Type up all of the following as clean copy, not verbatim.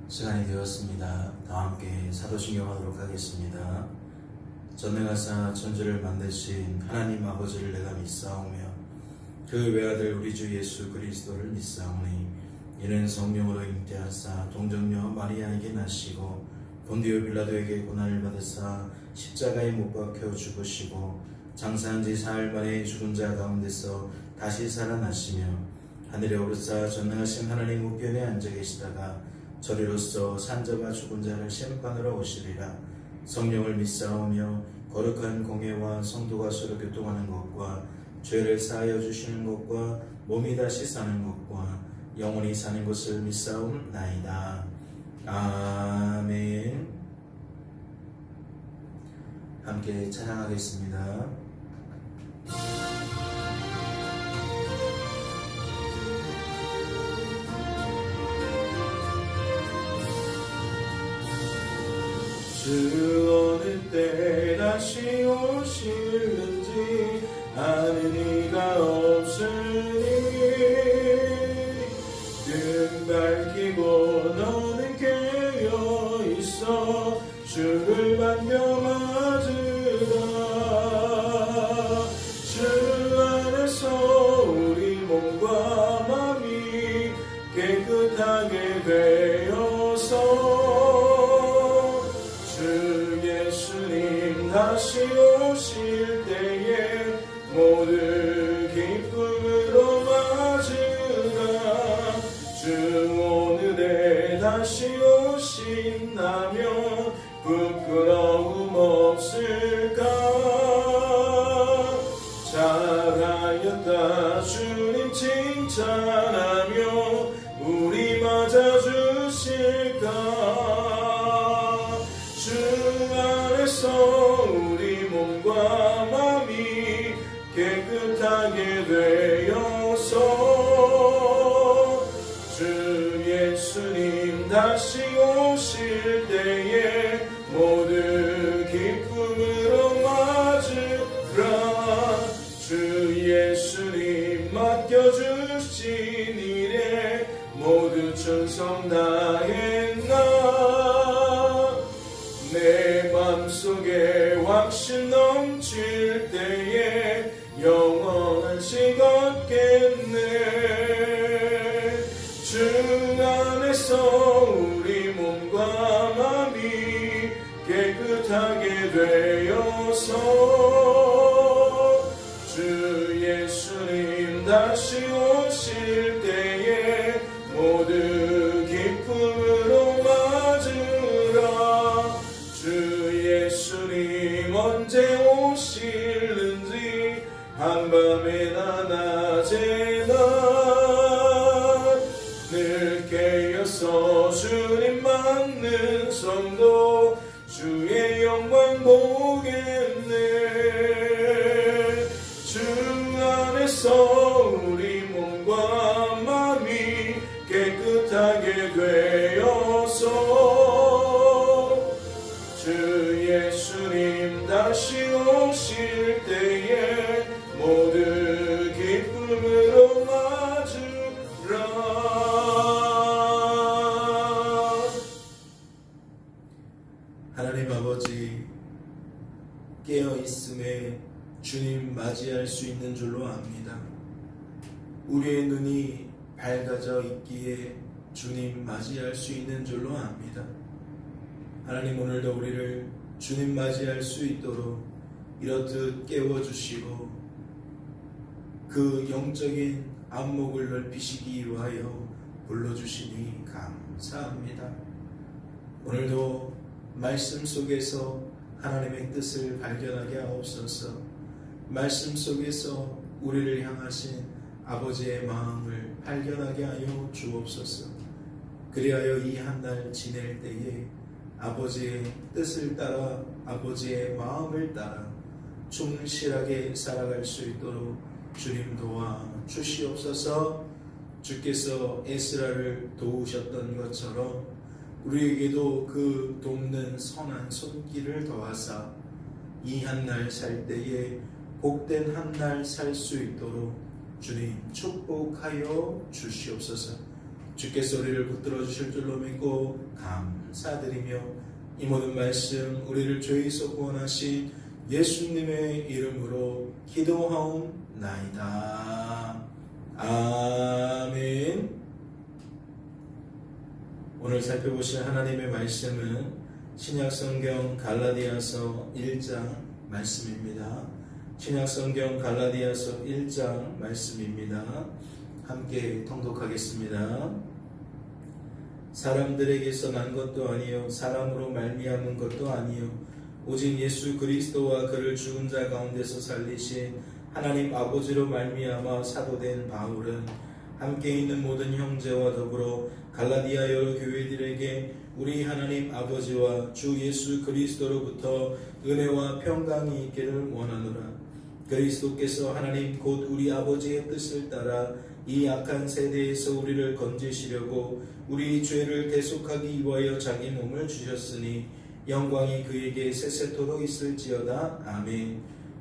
시간이 되었습니다. 다 함께 사도신경 하도록 하겠습니다. 전능하사 천지를 만드신 하나님 아버지를 내가 믿사오며 그 외아들 우리 주 예수 그리스도를 믿사오니 이는 성령으로 잉태하사 동정녀 마리아에게 나시고 본디오 빌라도에게 고난을 받으사 십자가에 못 박혀 죽으시고 장사한 지 사흘 만에 죽은 자 가운데서 다시 살아나시며 하늘에 오르사 전능하신 하나님 우편에 앉아 계시다가 저리로서 산자와 죽은 자를 심판하러 오시리라. 성령을 믿사오며 거룩한 공회와 성도가 서로 교통하는 것과 죄를 사하여 주시는 것과 몸이 다시 사는 것과 영원히 사는 것을 믿사옵나이다. 아멘. 함께 찬양하겠습니다. 주 어느 때 다시 오실는지 아는 이가 없으니 등 밝히고 너는 깨어있어 주를 반겨맞으라. 주 안에서 우리 몸과 마음이 깨끗하게 되어서 다시 오실 때에 모두 기쁨으로 맞으라. 주 오늘에 다시 오신다면 부끄러움 없을까. 잘하였다 주님 칭찬하며 우리 맞아주실까. 주 안에서 우리 몸과 마음이 깨끗하게 되어서 주 예수님 다시 오실 때에 모두 기쁨으로 맞으라. 주 예수님 맡겨주신 일에 모두 충성 다했나. 내 맘속에 확신 넘칠 때에 영원한 식 얻겠네. 주 안에서 우리 몸과 마음이 깨끗하게 되어서 주 예수님 다시 오실 때에 모두 기쁨으로 맞으라. 주 예수님 언제 오실는지 한밤에나 낮에나 늘 깨어서 주님 맞는 성도 주의 영광 보겠네. 주 안에서 우리 몸과 마음이 깨끗하게 되어서 주 예수님 다시 오실 때에 모두 기쁨으로 맞으라. 하나님 아버지, 깨어있음에 주님 맞이할 수 있는 줄로 압니다. 우리의 눈이 밝아져 있기에 주님 맞이할 수 있는 줄로 압니다. 하나님, 오늘도 우리를 주님 맞이할 수 있도록 이렇듯 깨워주시고 그 영적인 안목을 넓히시기 위하여 불러주시니 감사합니다. 오늘도 말씀 속에서 하나님의 뜻을 발견하게 하옵소서. 말씀 속에서 우리를 향하신 아버지의 마음을 발견하게 하여 주옵소서. 그리하여 이 한 날 지낼 때에 아버지의 뜻을 따라 아버지의 마음을 따라 충실하게 살아갈 수 있도록 주님 도와 주시옵소서. 주께서 에스라를 도우셨던 것처럼 우리에게도 그 돕는 선한 손길을 더하사 이 한 날 살 때에 복된 한 날 살 수 있도록 주님 축복하여 주시옵소서. 주께서 우리를 붙들어 주실 줄로 믿고 감사드리며 이 모든 말씀 우리를 죄에서 구원하신 예수님의 이름으로 기도하옵나이다. 아멘. 오늘 살펴보실 하나님의 말씀은 신약성경 갈라디아서 1장 말씀입니다. 신약성경 갈라디아서 1장 말씀입니다. 함께 통독하겠습니다. 사람들에게서 난 것도 아니요 사람으로 말미암은 것도 아니요 오직 예수 그리스도와 그를 죽은 자 가운데서 살리신 하나님 아버지로 말미암아 사도된 바울은 함께 있는 모든 형제와 더불어 갈라디아 여러 교회들에게 우리 하나님 아버지와 주 예수 그리스도로부터 은혜와 평강이 있기를 원하노라. 그리스도께서 하나님 곧 우리 아버지의 뜻을 따라 이 악한 세대에서 우리를 건지시려고 우리 죄를 대속하기 위하여 자기 몸을 주셨으니 영광이 그에게 세세토록 있을지어다. 아멘.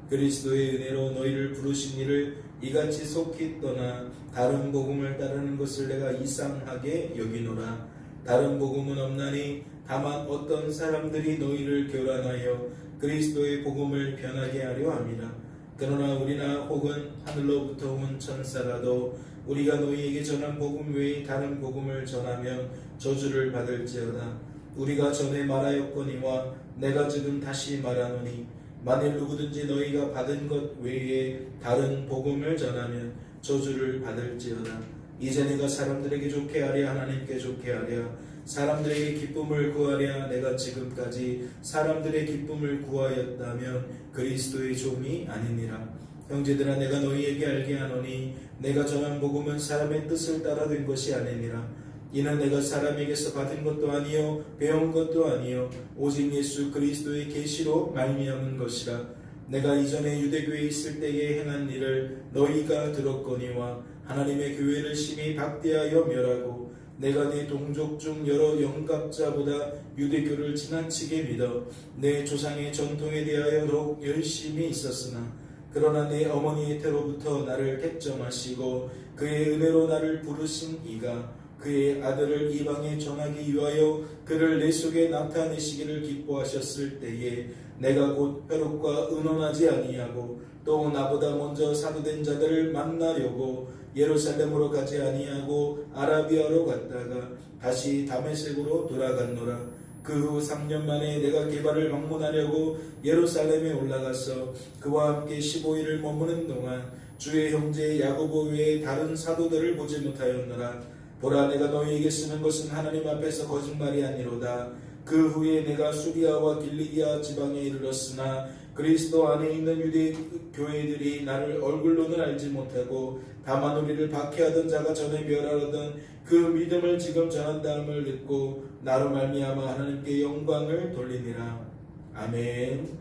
그리스도의 은혜로 너희를 부르신 이를 이같이 속히 떠나 다른 복음을 따르는 것을 내가 이상하게 여기노라. 다른 복음은 없나니 다만 어떤 사람들이 너희를 교란하여 그리스도의 복음을 변하게 하려 함이라. 그러나 우리나 혹은 하늘로부터 온 천사라도 우리가 너희에게 전한 복음 외에 다른 복음을 전하면 저주를 받을지어다. 우리가 전에 말하였거니와 내가 지금 다시 말하노니 만일 누구든지 너희가 받은 것 외에 다른 복음을 전하면 저주를 받을지어다. 이제 내가 사람들에게 좋게 하랴 하나님께 좋게 하랴 사람들에게 기쁨을 구하랴 내가 지금까지 사람들의 기쁨을 구하였다면 그리스도의 종이 아니니라. 형제들아 내가 너희에게 알게 하노니 내가 전한 복음은 사람의 뜻을 따라 된 것이 아니니라. 이는 내가 사람에게서 받은 것도 아니요 배운 것도 아니요 오직 예수 그리스도의 계시로 말미암은 것이라. 내가 이전에 유대교에 있을 때에 행한 일을 너희가 들었거니와 하나님의 교회를 심히 박대하여 멸하고 내가 네 동족 중 여러 영갑자보다 유대교를 지나치게 믿어 내 조상의 전통에 대하여 더욱 열심히 있었으나 그러나 내 어머니의 태로부터 나를 택정하시고 그의 은혜로 나를 부르신 이가 그의 아들을 이방에 전하기 위하여 그를 내 속에 나타내시기를 기뻐하셨을 때에 내가 곧 벼룩과 의논하지 아니하고 또 나보다 먼저 사도된 자들을 만나려고 예루살렘으로 가지 아니하고 아라비아로 갔다가 다시 다메섹으로 돌아갔노라. 그 후 3년 만에 내가 게바를 방문하려고 예루살렘에 올라가서 그와 함께 15일을 머무는 동안 주의 형제 야고보 외에 다른 사도들을 보지 못하였노라. 보라 내가 너희에게 쓰는 것은 하나님 앞에서 거짓말이 아니로다. 그 후에 내가 수리아와 길리기아 지방에 이르렀으나 그리스도 안에 있는 유대 교회들이 나를 얼굴로는 알지 못하고 다만 우리를 박해하던 자가 전에 멸하려던 그 믿음을 지금 전한다함을 듣고 나로 말미암아 하나님께 영광을 돌리니라. 아멘.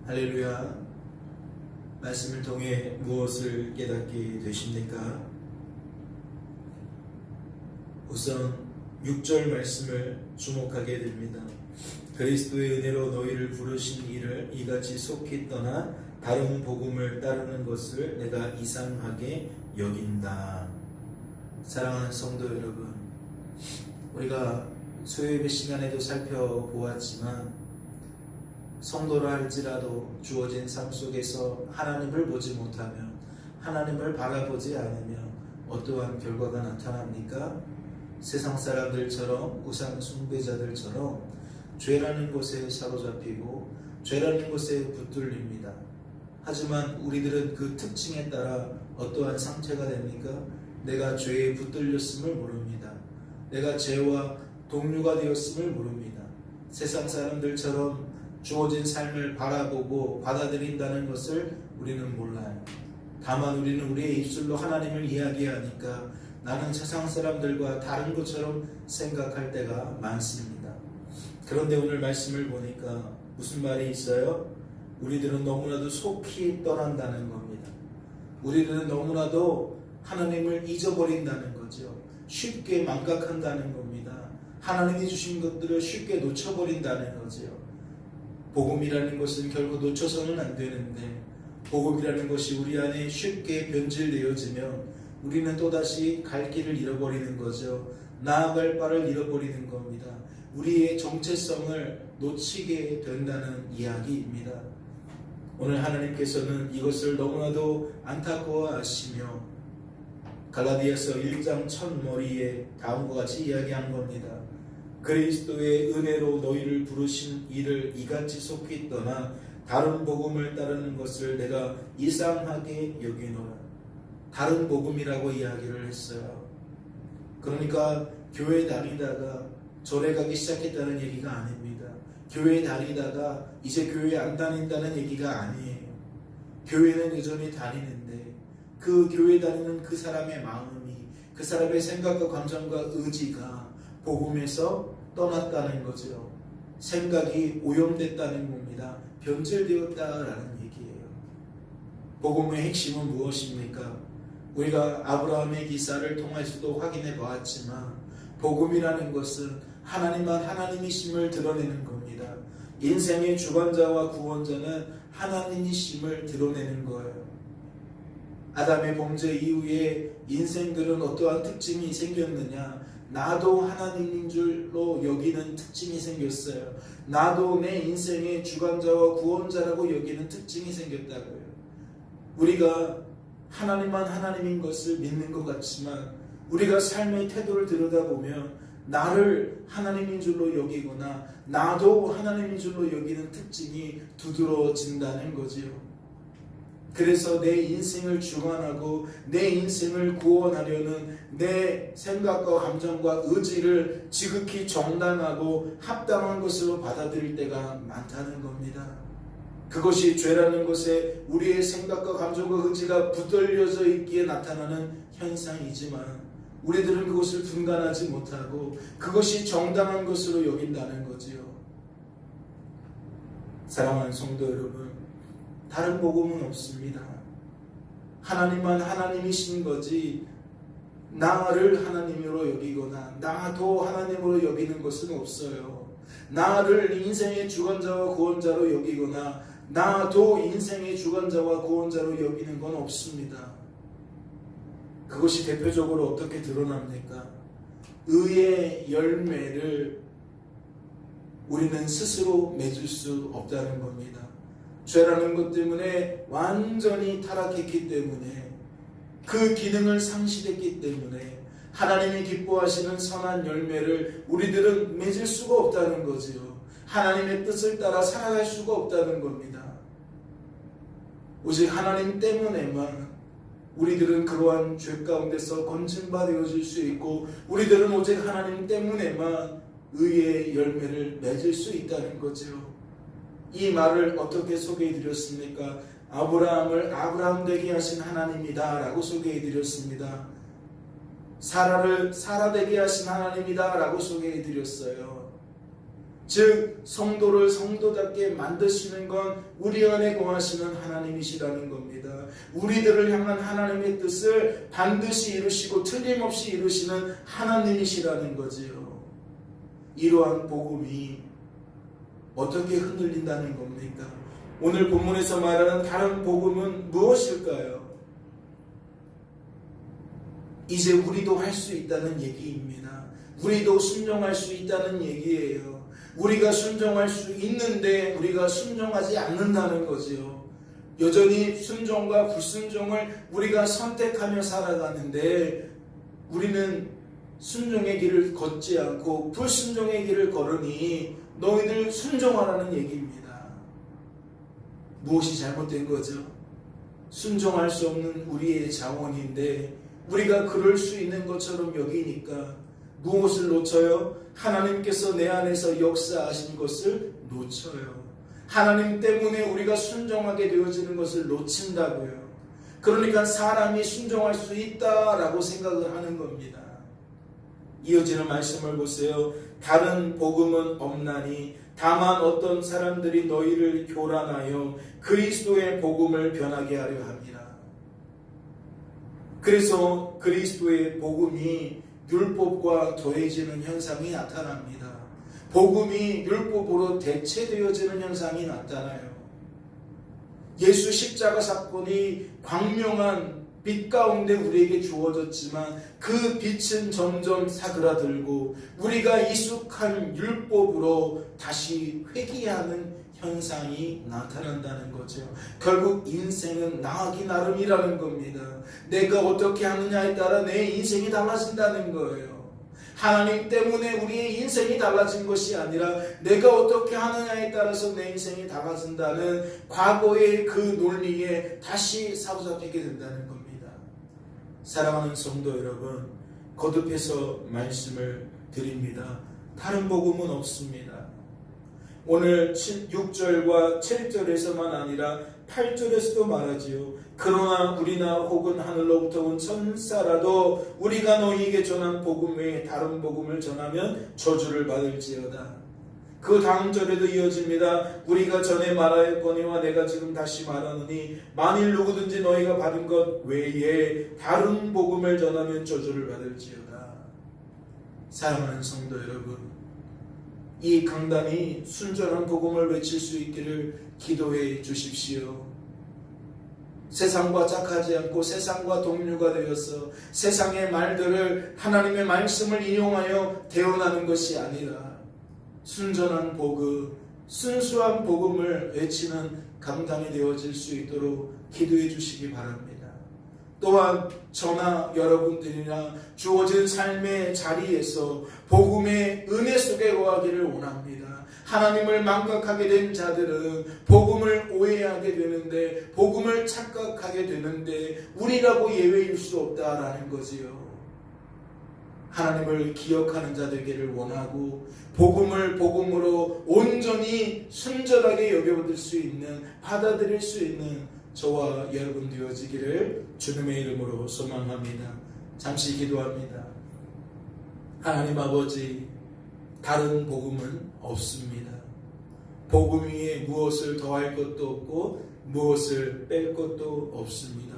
할렐루야. 말씀을 통해 무엇을 깨닫게 되십니까? 우선 6절 말씀을 주목하게 됩니다. 그리스도의 은혜로 너희를 부르신 이를 이같이 속히 떠나 다른 복음을 따르는 것을 내가 이상하게 여긴다. 사랑하는 성도 여러분, 우리가 수요예배 시간에도 살펴보았지만 성도라 할지라도 주어진 삶 속에서 하나님을 보지 못하면 하나님을 바라보지 않으면 어떠한 결과가 나타납니까? 세상 사람들처럼 우상 숭배자들처럼 죄라는 것에 사로잡히고 죄라는 것에 붙들립니다. 하지만 우리들은 그 특징에 따라 어떠한 상태가 됩니까? 내가 죄에 붙들렸음을 모릅니다. 내가 죄와 동류가 되었음을 모릅니다. 세상 사람들처럼 주어진 삶을 바라보고 받아들인다는 것을 우리는 몰라요. 다만 우리는 우리의 입술로 하나님을 이야기하니까 나는 세상 사람들과 다른 것처럼 생각할 때가 많습니다. 그런데 오늘 말씀을 보니까 무슨 말이 있어요? 우리들은 너무나도 속히 떠난다는 겁니다. 우리들은 너무나도 하나님을 잊어버린다는 거죠. 쉽게 망각한다는 겁니다. 하나님이 주신 것들을 쉽게 놓쳐버린다는 거죠. 복음이라는 것은 결코 놓쳐서는 안 되는데 복음이라는 것이 우리 안에 쉽게 변질되어지면 우리는 또다시 갈 길을 잃어버리는 거죠. 나아갈 바를 잃어버리는 겁니다. 우리의 정체성을 놓치게 된다는 이야기입니다. 오늘 하나님께서는 이것을 너무나도 안타까워하시며 갈라디아서 1장 첫 머리에 다음과 같이 이야기한 겁니다. 그리스도의 은혜로 너희를 부르신 이를 이같이 속히 떠나 다른 복음을 따르는 것을 내가 이상하게 여기노라. 다른 복음이라고 이야기를 했어요. 그러니까 교회 다니다가 절에 가기 시작했다는 얘기가 아닙니다. 교회 다니다가 이제 교회 안 다닌다는 얘기가 아니에요. 교회는 여전히 다니는데 그 교회 다니는 그 사람의 마음이, 그 사람의 생각과 감정과 의지가 복음에서 떠났다는 거죠. 생각이 오염됐다는 겁니다. 변질되었다라는 얘기예요. 복음의 핵심은 무엇입니까? 우리가 아브라함의 기사를 통해서도 확인해 보았지만 복음이라는 것은 하나님만 하나님이심을 드러내는 겁니다. 인생의 주관자와 구원자는 하나님이심을 드러내는 거예요. 아담의 범죄 이후에 인생들은 어떠한 특징이 생겼느냐? 나도 하나님인 줄로 여기는 특징이 생겼어요. 나도 내 인생의 주관자와 구원자라고 여기는 특징이 생겼다고요. 우리가 하나님만 하나님인 것을 믿는 것 같지만 우리가 삶의 태도를 들여다보면 나를 하나님인 줄로 여기거나 나도 하나님인 줄로 여기는 특징이 두드러진다는 거지요. 그래서 내 인생을 주관하고 내 인생을 구원하려는 내 생각과 감정과 의지를 지극히 정당하고 합당한 것으로 받아들일 때가 많다는 겁니다. 그것이 죄라는 것에 우리의 생각과 감정과 의지가 붙들려져 있기에 나타나는 현상이지만 우리들은 그것을 분간하지 못하고 그것이 정당한 것으로 여긴다는 거지요. 사랑하는 성도 여러분, 다른 복음은 없습니다. 하나님만 하나님이신 거지 나를 하나님으로 여기거나 나도 하나님으로 여기는 것은 없어요. 나를 인생의 주관자와 구원자로 여기거나 나도 인생의 주관자와 구원자로 여기는 건 없습니다. 그것이 대표적으로 어떻게 드러납니까? 의의 열매를 우리는 스스로 맺을 수 없다는 겁니다. 죄라는 것 때문에 완전히 타락했기 때문에 그 기능을 상실했기 때문에 하나님이 기뻐하시는 선한 열매를 우리들은 맺을 수가 없다는 거지요. 하나님의 뜻을 따라 살아갈 수가 없다는 겁니다. 오직 하나님 때문에만 우리들은 그러한 죄 가운데서 건진받아질 수 있고 우리들은 오직 하나님 때문에만 의의 열매를 맺을 수 있다는 거죠. 이 말을 어떻게 소개해 드렸습니까? 아브라함을 아브라함 되게 하신 하나님이다 라고 소개해 드렸습니다. 사라를 사라 되게 하신 하나님이다 라고 소개해 드렸어요. 즉 성도를 성도답게 만드시는 건 우리 안에 거하시는 하나님이시라는 겁니다. 우리들을 향한 하나님의 뜻을 반드시 이루시고 틀림없이 이루시는 하나님이시라는 거지요. 이러한 복음이 어떻게 흔들린다는 겁니까? 오늘 본문에서 말하는 다른 복음은 무엇일까요? 이제 우리도 할 수 있다는 얘기입니다. 우리도 순종할 수 있다는 얘기예요. 우리가 순종할 수 있는데 우리가 순종하지 않는다는 거지요. 여전히 순종과 불순종을 우리가 선택하며 살아가는데 우리는 순종의 길을 걷지 않고 불순종의 길을 걸으니 너희들 순종하라는 얘기입니다. 무엇이 잘못된 거죠? 순종할 수 없는 우리의 자원인데 우리가 그럴 수 있는 것처럼 여기니까 무엇을 놓쳐요? 하나님께서 내 안에서 역사하신 것을 놓쳐요. 하나님 때문에 우리가 순종하게 되어지는 것을 놓친다고요. 그러니까 사람이 순종할 수 있다라고 생각을 하는 겁니다. 이어지는 말씀을 보세요. 다른 복음은 없나니 다만 어떤 사람들이 너희를 교란하여 그리스도의 복음을 변하게 하려 합니다. 그래서 그리스도의 복음이 율법과 더해지는 현상이 나타납니다. 복음이 율법으로 대체되어지는 현상이 나타나요. 예수 십자가 사건이 광명한 빛 가운데 우리에게 주어졌지만 그 빛은 점점 사그라들고 우리가 익숙한 율법으로 다시 회귀하는 현상이 나타난다는 거죠. 결국 인생은 나하기 나름이라는 겁니다. 내가 어떻게 하느냐에 따라 내 인생이 달라진다는 거예요. 하나님 때문에 우리의 인생이 달라진 것이 아니라 내가 어떻게 하느냐에 따라서 내 인생이 달라진다는 과거의 그 논리에 다시 사로잡히게 된다는 겁니다. 사랑하는 성도 여러분, 거듭해서 말씀을 드립니다. 다른 복음은 없습니다. 오늘 6절과 7절에서만 아니라 8절에서도 말하지요. 그러나 우리나 혹은 하늘로부터 온 천사라도 우리가 너희에게 전한 복음 외에 다른 복음을 전하면 저주를 받을지어다. 그 다음 절에도 이어집니다. 우리가 전에 말하였거니와 내가 지금 다시 말하노니 만일 누구든지 너희가 받은 것 외에 다른 복음을 전하면 저주를 받을지어다. 사랑하는 성도 여러분, 이 강단이 순전한 복음을 외칠 수 있기를 기도해 주십시오. 세상과 짝하지 않고 세상과 동료가 되어서 세상의 말들을 하나님의 말씀을 이용하여 대언하는 것이 아니라 순전한 복음, 순수한 복음을 외치는 강단이 되어질 수 있도록 기도해 주시기 바랍니다. 또한 저나 여러분들이나 주어진 삶의 자리에서 복음의 은혜 속에 거하기를 원합니다. 하나님을 망각하게 된 자들은 복음을 오해하게 되는데, 복음을 착각하게 되는데 우리라고 예외일 수 없다라는 거지요. 하나님을 기억하는 자 되기를 원하고 복음을 복음으로 온전히 순전하게 여겨볼 수 있는, 받아들일 수 있는 저와 여러분 되어지기를 주님의 이름으로 소망합니다. 잠시 기도합니다. 하나님 아버지, 다른 복음은 없습니다. 복음 위에 무엇을 더할 것도 없고 무엇을 뺄 것도 없습니다.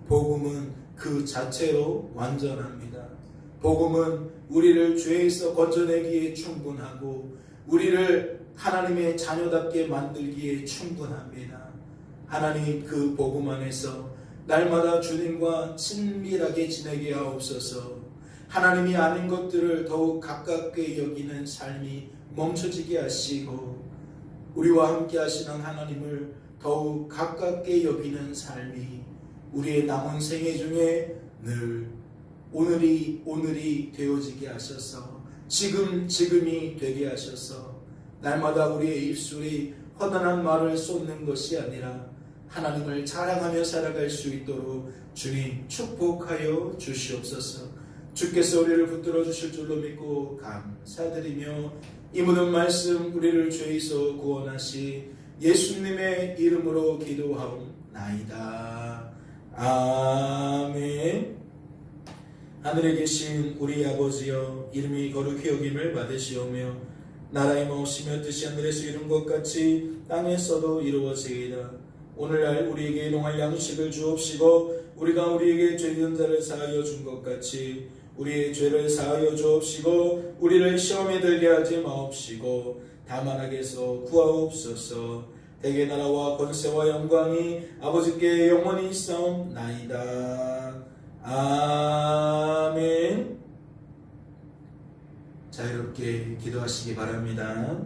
복음은 그 자체로 완전합니다. 복음은 우리를 죄에서 건져내기에 충분하고 우리를 하나님의 자녀답게 만들기에 충분합니다. 하나님, 그 복음 안에서 날마다 주님과 친밀하게 지내게 하옵소서. 하나님이 아닌 것들을 더욱 가깝게 여기는 삶이 멈춰지게 하시고 우리와 함께 하시는 하나님을 더욱 가깝게 여기는 삶이 우리의 남은 생애 중에 늘 오늘이 되어지게 하셔서 지금이 되게 하셔서 날마다 우리의 입술이 허다한 말을 쏟는 것이 아니라 하나님을 자랑하며 살아갈 수 있도록 주님 축복하여 주시옵소서. 주께서 우리를 붙들어 주실 줄로 믿고 감사드리며 이 모든 말씀 우리를 죄에서 구원하시 예수님의 이름으로 기도하옵나이다. 아멘. 하늘에 계신 우리 아버지여, 이름이 거룩히 여김을 받으시오며 나라의 마옵시며 뜻이 하늘에서 이룬 것 같이 땅에서도 이루어지이다. 오늘날 우리에게 일용할 양식을 주옵시고 우리가 우리에게 죄진 자를 사하여 준 것 같이 우리의 죄를 사하여 주옵시고 우리를 시험에 들게 하지 마옵시고 다만 악에서 구하옵소서. 대개 나라와 권세와 영광이 아버지께 영원히 있사옵나이다. 아멘. 자유롭게 기도하시기 바랍니다.